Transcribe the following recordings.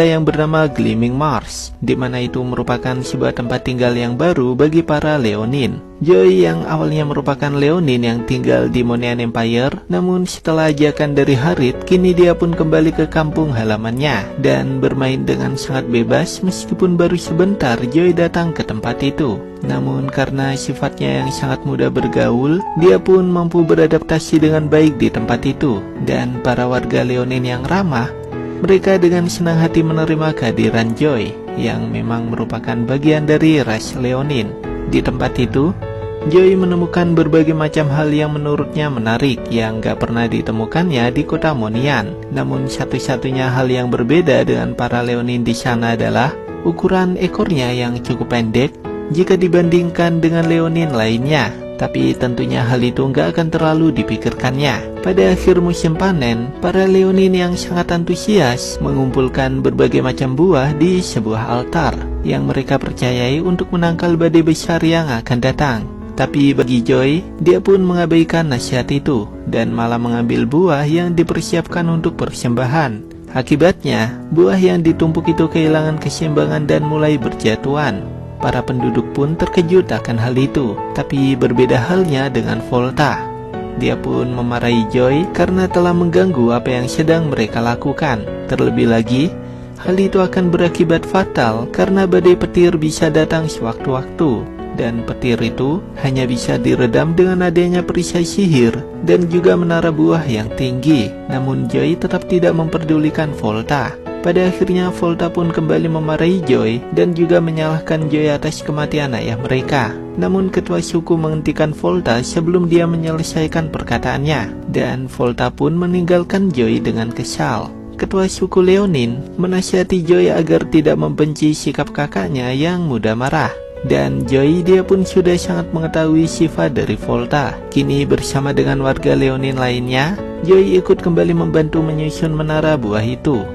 yang bernama Gleaming Mars, di mana itu merupakan sebuah tempat tinggal yang baru bagi para Leonin. Joy yang awalnya merupakan Leonin yang tinggal di Monian Empire, namun setelah ajakan dari Harit, kini dia pun kembali ke kampung halamannya dan bermain dengan sangat bebas. Meskipun baru sebentar Joy datang ke tempat itu, namun karena sifatnya yang sangat mudah bergaul, dia pun mampu beradaptasi dengan baik di tempat itu. Dan para warga Leonin yang ramah, mereka dengan senang hati menerima kehadiran Joy yang memang merupakan bagian dari ras Leonin. Di tempat itu, Joy menemukan berbagai macam hal yang menurutnya menarik yang gak pernah ditemukannya di kota Monian. Namun satu-satunya hal yang berbeda dengan para Leonin di sana adalah ukuran ekornya yang cukup pendek jika dibandingkan dengan Leonin lainnya. Tapi tentunya hal itu nggak akan terlalu dipikirkannya. Pada akhir musim panen, para Leonin yang sangat antusias mengumpulkan berbagai macam buah di sebuah altar yang mereka percayai untuk menangkal badai besar yang akan datang. Tapi bagi Joy, dia pun mengabaikan nasihat itu dan malah mengambil buah yang dipersiapkan untuk persembahan. Akibatnya, buah yang ditumpuk itu kehilangan keseimbangan dan mulai berjatuhan. Para penduduk pun terkejut akan hal itu, tapi berbeda halnya dengan Volta. Dia pun memarahi Joy karena telah mengganggu apa yang sedang mereka lakukan. Terlebih lagi, hal itu akan berakibat fatal karena badai petir bisa datang sewaktu-waktu. Dan petir itu hanya bisa diredam dengan adanya perisai sihir dan juga menara buah yang tinggi. Namun Joy tetap tidak memperdulikan Volta. Pada akhirnya Volta pun kembali memarahi Joy dan juga menyalahkan Joy atas kematian ayah mereka. Namun ketua suku menghentikan Volta sebelum dia menyelesaikan perkataannya, dan Volta pun meninggalkan Joy dengan kesal. Ketua suku Leonin menasihati Joy agar tidak membenci sikap kakaknya yang mudah marah. Dan Joy dia pun sudah sangat mengetahui sifat dari Volta. Kini bersama dengan warga Leonin lainnya, Joy ikut kembali membantu menyusun menara buah itu.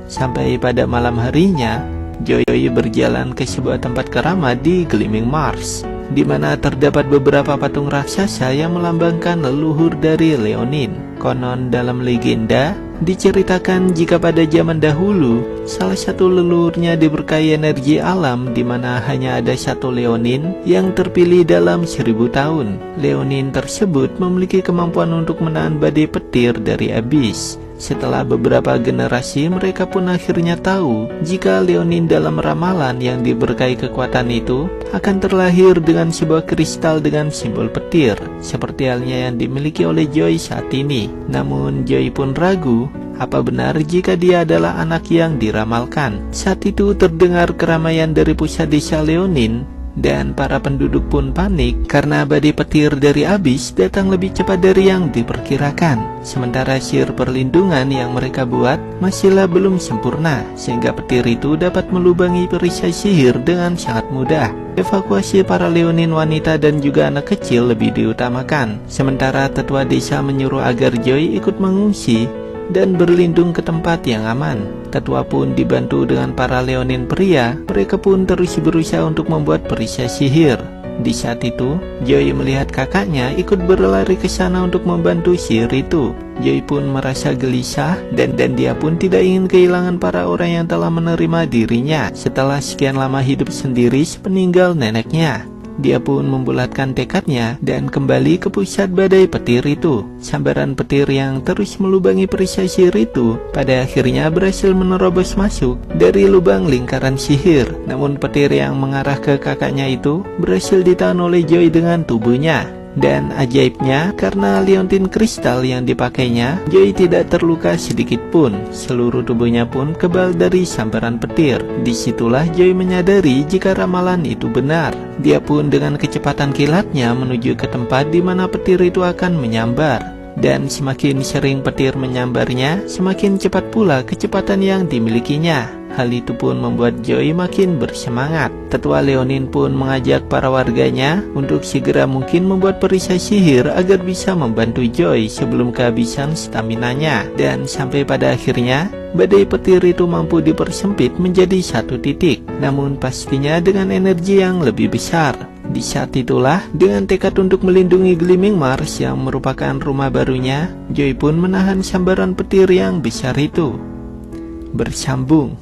Sampai pada malam harinya, Joy berjalan ke sebuah tempat keramat di Gleaming Mars, di mana terdapat beberapa patung raksasa yang melambangkan leluhur dari Leonin. Konon dalam legenda, diceritakan jika pada zaman dahulu, salah satu leluhurnya diberkahi energi alam, di mana hanya ada satu Leonin yang terpilih dalam 1000 tahun. Leonin tersebut memiliki kemampuan untuk menahan badai petir dari abis. Setelah beberapa generasi, mereka pun akhirnya tahu jika Leonin dalam ramalan yang diberkahi kekuatan itu akan terlahir dengan sebuah kristal dengan simbol petir, seperti halnya yang dimiliki oleh Joy saat ini. Namun Joy pun ragu apa benar jika dia adalah anak yang diramalkan. Saat itu terdengar keramaian dari pusat desa Leonin, dan para penduduk pun panik karena badai petir dari abis datang lebih cepat dari yang diperkirakan. Sementara sihir perlindungan yang mereka buat masihlah belum sempurna, sehingga petir itu dapat melubangi perisai sihir dengan sangat mudah. Evakuasi para Leonin wanita dan juga anak kecil lebih diutamakan. Sementara tetua desa menyuruh agar Joy ikut mengungsi dan berlindung ke tempat yang aman. Tetua pun dibantu dengan para Leonin pria. Mereka pun terus berusaha untuk membuat perisai sihir. Di saat itu, Joy melihat kakaknya ikut berlari ke sana untuk membantu sihir itu. Joy pun merasa gelisah dan dia pun tidak ingin kehilangan para orang yang telah menerima dirinya setelah sekian lama hidup sendiri sepeninggal neneknya. Dia pun membulatkan tekadnya dan kembali ke pusat badai petir itu. Sambaran petir yang terus melubangi perisai sihir itu pada akhirnya berhasil menerobos masuk dari lubang lingkaran sihir. Namun petir yang mengarah ke kakaknya itu berhasil ditahan oleh Joy dengan tubuhnya. Dan ajaibnya, karena liontin kristal yang dipakainya, Joy tidak terluka sedikit pun. Seluruh tubuhnya pun kebal dari sambaran petir. Disitulah Joy menyadari jika ramalan itu benar. Dia pun dengan kecepatan kilatnya menuju ke tempat di mana petir itu akan menyambar. Dan semakin sering petir menyambarnya, semakin cepat pula kecepatan yang dimilikinya. Hal itu pun membuat Joy makin bersemangat. Tetua Leonin pun mengajak para warganya untuk segera mungkin membuat perisai sihir agar bisa membantu Joy sebelum kehabisan staminanya. Dan sampai pada akhirnya, badai petir itu mampu dipersempit menjadi satu titik, namun pastinya dengan energi yang lebih besar. Di saat itulah, dengan tekad untuk melindungi Gleaming Mars yang merupakan rumah barunya, Joy pun menahan sambaran petir yang besar itu. Bersambung.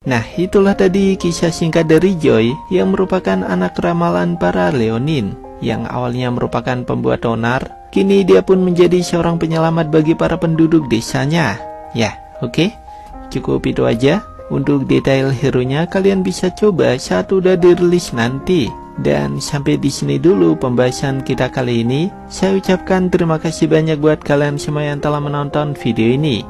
Nah, itulah tadi kisah singkat dari Joy yang merupakan anak ramalan para Leonin. Yang awalnya merupakan pembuat onar, kini dia pun menjadi seorang penyelamat bagi para penduduk desanya. Ya, oke. Cukup itu aja. Untuk detail hero-nya kalian bisa coba saat udah dirilis nanti. Dan sampai di sini dulu pembahasan kita kali ini. Saya ucapkan terima kasih banyak buat kalian semua yang telah menonton video ini.